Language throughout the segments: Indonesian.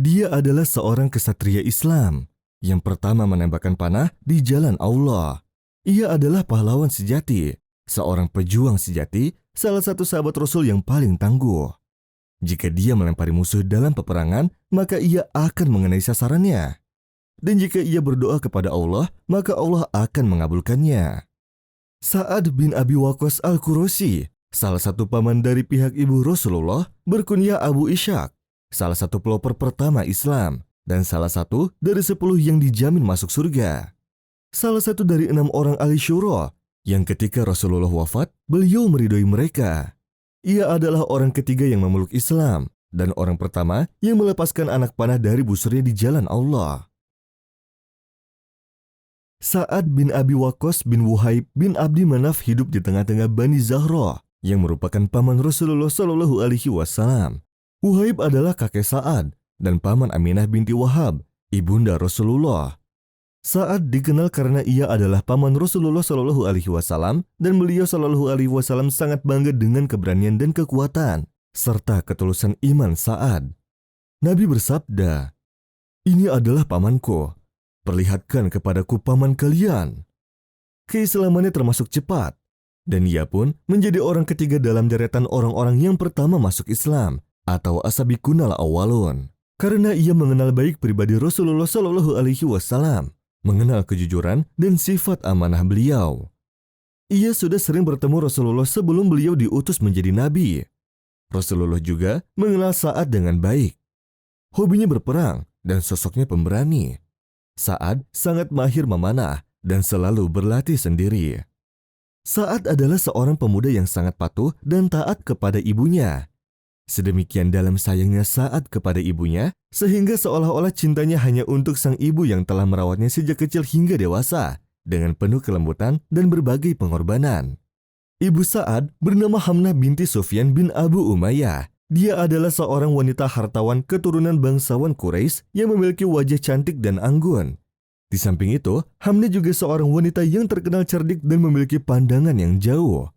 Dia adalah seorang kesatria Islam yang pertama menembakkan panah di jalan Allah. Ia adalah pahlawan sejati, seorang pejuang sejati, salah satu sahabat Rasul yang paling tangguh. Jika dia melempari musuh dalam peperangan, maka ia akan mengenai sasarannya. Dan jika ia berdoa kepada Allah, maka Allah akan mengabulkannya. Sa'ad bin Abi Waqqas Al-Quraisy, salah satu paman dari pihak ibu Rasulullah, berkunyah Abu Ishaq, salah satu pelopor pertama Islam, dan salah satu dari 10 yang dijamin masuk surga. Salah satu dari 6 orang ahli syura, yang ketika Rasulullah wafat, beliau meridhoi mereka. Ia adalah orang ketiga yang memeluk Islam, dan orang pertama yang melepaskan anak panah dari busurnya di jalan Allah. Sa'ad bin Abi Waqqas bin Wuhaib bin Abdi Manaf hidup di tengah-tengah Bani Zahra, yang merupakan paman Rasulullah Shallallahu Alaihi Wasallam. Wuhaib adalah kakek Sa'ad dan paman Aminah binti Wahab, ibunda Rasulullah. Sa'ad dikenal karena ia adalah paman Rasulullah Shallallahu Alaihi Wasallam dan beliau Shallallahu Alaihi Wasallam sangat bangga dengan keberanian dan kekuatan serta ketulusan iman Sa'ad. Nabi bersabda, "Ini adalah pamanku. Perlihatkan kepadaku paman kalian." Keislamannya termasuk cepat, dan ia pun menjadi orang ketiga dalam deretan orang-orang yang pertama masuk Islam atau asabiqunal awwalun, karena ia mengenal baik pribadi Rasulullah Shallallahu Alaihi Wasallam, mengenal kejujuran dan sifat amanah beliau. Ia sudah sering bertemu Rasulullah sebelum beliau diutus menjadi nabi. Rasulullah juga mengenal Sa'ad dengan baik. Hobinya berperang dan sosoknya pemberani. Sa'ad sangat mahir memanah dan selalu berlatih sendiri. Sa'ad adalah seorang pemuda yang sangat patuh dan taat kepada ibunya. Sedemikian dalam sayangnya Sa'ad kepada ibunya, sehingga seolah-olah cintanya hanya untuk sang ibu yang telah merawatnya sejak kecil hingga dewasa, dengan penuh kelembutan dan berbagai pengorbanan. Ibu Sa'ad bernama Hamnah binti Sufyan bin Abu Umayyah. Dia adalah seorang wanita hartawan keturunan bangsawan Quraisy yang memiliki wajah cantik dan anggun. Di samping itu, Hamnah juga seorang wanita yang terkenal cerdik dan memiliki pandangan yang jauh.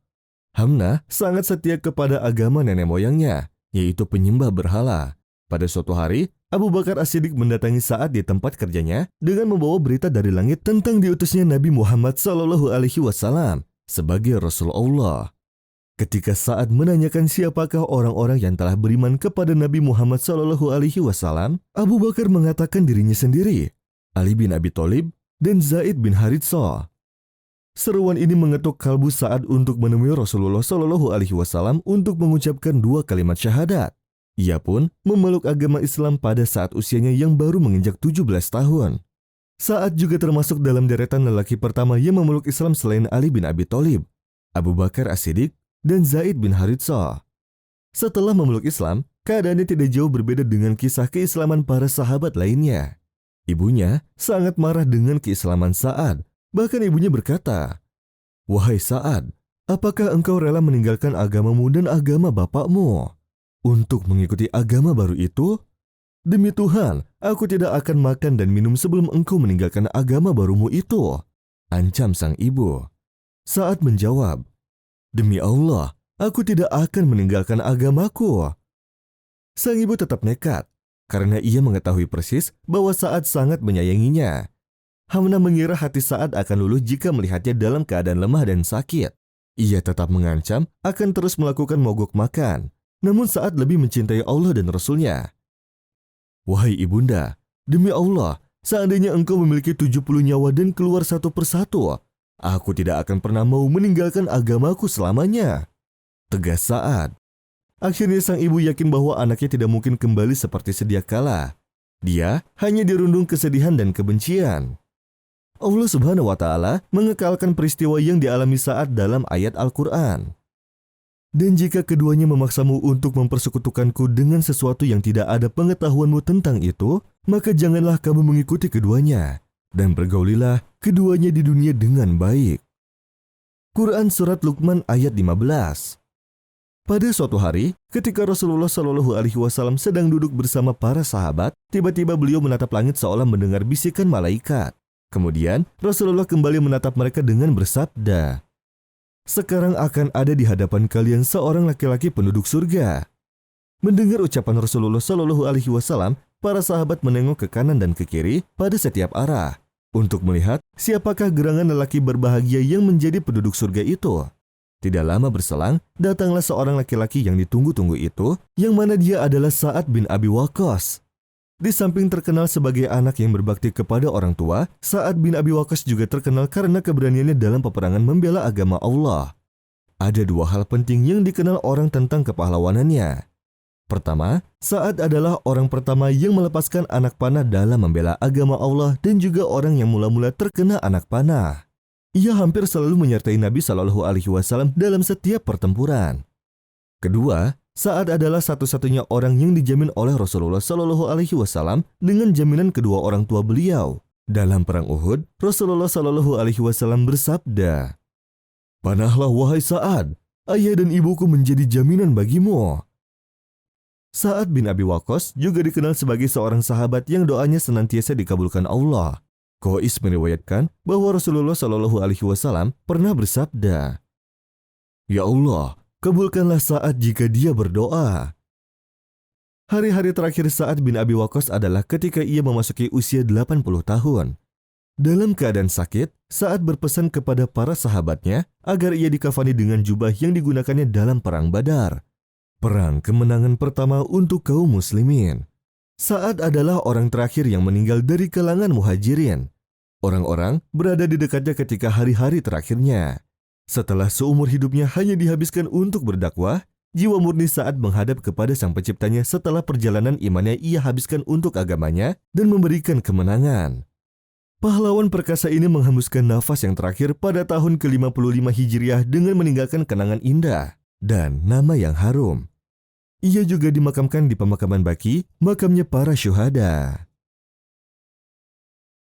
Hamnah sangat setia kepada agama nenek moyangnya, yaitu penyembah berhala. Pada suatu hari, Abu Bakar As-Siddiq mendatangi Sa'ad di tempat kerjanya dengan membawa berita dari langit tentang diutusnya Nabi Muhammad Shallallahu Alaihi Wasallam sebagai Rasul Allah. Ketika Sa'ad menanyakan siapakah orang-orang yang telah beriman kepada Nabi Muhammad Shallallahu Alaihi Wasallam, Abu Bakar mengatakan dirinya sendiri, Ali bin Abi Thalib, dan Zaid bin Haritsah. Seruan ini mengetuk kalbu Sa'ad untuk menemui Rasulullah Shallallahu Alaihi Wasallam untuk mengucapkan 2 kalimat syahadat. Ia pun memeluk agama Islam pada saat usianya yang baru menginjak 17 tahun. Sa'ad juga termasuk dalam deretan lelaki pertama yang memeluk Islam selain Ali bin Abi Thalib, Abu Bakar As-Siddiq, dan Zaid bin Haritsah. Setelah memeluk Islam, keadaannya tidak jauh berbeda dengan kisah keislaman para sahabat lainnya. Ibunya sangat marah dengan keislaman Sa'ad. Bahkan ibunya berkata, "Wahai Sa'ad, apakah engkau rela meninggalkan agamamu dan agama bapakmu untuk mengikuti agama baru itu? Demi Tuhan, aku tidak akan makan dan minum sebelum engkau meninggalkan agama barumu itu," ancam sang ibu. Sa'ad menjawab, "Demi Allah, aku tidak akan meninggalkan agamaku." Sang ibu tetap nekat, karena ia mengetahui persis bahwa Sa'ad sangat menyayanginya. Hamnah mengira hati Sa'ad akan luluh jika melihatnya dalam keadaan lemah dan sakit. Ia tetap mengancam akan terus melakukan mogok makan. Namun Sa'ad lebih mencintai Allah dan Rasulnya. "Wahai ibunda, demi Allah, seandainya engkau memiliki 70 nyawa dan keluar satu persatu, aku tidak akan pernah mau meninggalkan agamaku selamanya," tegas Sa'ad. Akhirnya sang ibu yakin bahwa anaknya tidak mungkin kembali seperti sedia kala. Dia hanya dirundung kesedihan dan kebencian. Allah Subhanahu wa Ta'ala mengekalkan peristiwa yang dialami Sa'ad dalam ayat Al-Quran. "Dan jika keduanya memaksamu untuk mempersekutukanku dengan sesuatu yang tidak ada pengetahuanmu tentang itu, maka janganlah kamu mengikuti keduanya, dan bergaulilah keduanya di dunia dengan baik." Quran Surat Luqman ayat 15. Pada suatu hari, ketika Rasulullah Shallallahu Alaihi Wasallam sedang duduk bersama para sahabat, tiba-tiba beliau menatap langit seolah mendengar bisikan malaikat. Kemudian Rasulullah kembali menatap mereka dengan bersabda, "Sekarang akan ada di hadapan kalian seorang laki-laki penduduk surga." Mendengar ucapan Rasulullah Shallallahu Alaihi Wasallam, para sahabat menengok ke kanan dan ke kiri pada setiap arah untuk melihat siapakah gerangan lelaki berbahagia yang menjadi penduduk surga itu. Tidak lama berselang, datanglah seorang laki-laki yang ditunggu-tunggu itu, yang mana dia adalah Sa'ad bin Abi Waqqas. Di samping terkenal sebagai anak yang berbakti kepada orang tua, Sa'ad bin Abi Waqqas juga terkenal karena keberaniannya dalam peperangan membela agama Allah. Ada dua hal penting yang dikenal orang tentang kepahlawanannya. Pertama, Sa'ad adalah orang pertama yang melepaskan anak panah dalam membela agama Allah dan juga orang yang mula-mula terkena anak panah. Ia hampir selalu menyertai Nabi Shallallahu Alaihi Wasallam dalam setiap pertempuran. Kedua, Sa'ad adalah satu-satunya orang yang dijamin oleh Rasulullah Shallallahu Alaihi Wasallam dengan jaminan kedua orang tua beliau. Dalam perang Uhud, Rasulullah Shallallahu Alaihi Wasallam bersabda, "Panahlah wahai Sa'ad, ayah dan ibuku menjadi jaminan bagimu." Sa'ad bin Abi Waqqas juga dikenal sebagai seorang sahabat yang doanya senantiasa dikabulkan Allah. Qais meriwayatkan bahwa Rasulullah Shallallahu Alaihi Wasallam pernah bersabda, "Ya Allah, kabulkanlah Sa'ad jika dia berdoa." Hari-hari terakhir Sa'ad bin Abi Waqqas adalah ketika ia memasuki usia 80 tahun. Dalam keadaan sakit, Sa'ad berpesan kepada para sahabatnya agar ia dikafani dengan jubah yang digunakannya dalam perang Badar, perang kemenangan pertama untuk kaum muslimin. Sa'ad adalah orang terakhir yang meninggal dari kalangan muhajirin. Orang-orang berada di dekatnya ketika hari-hari terakhirnya. Setelah seumur hidupnya hanya dihabiskan untuk berdakwah, jiwa murni Sa'ad menghadap kepada Sang Penciptanya setelah perjalanan imannya ia habiskan untuk agamanya dan memberikan kemenangan. Pahlawan perkasa ini menghembuskan nafas yang terakhir pada tahun ke-55 Hijriah dengan meninggalkan kenangan indah dan nama yang harum. Ia juga dimakamkan di pemakaman Baqi, makamnya para syuhada.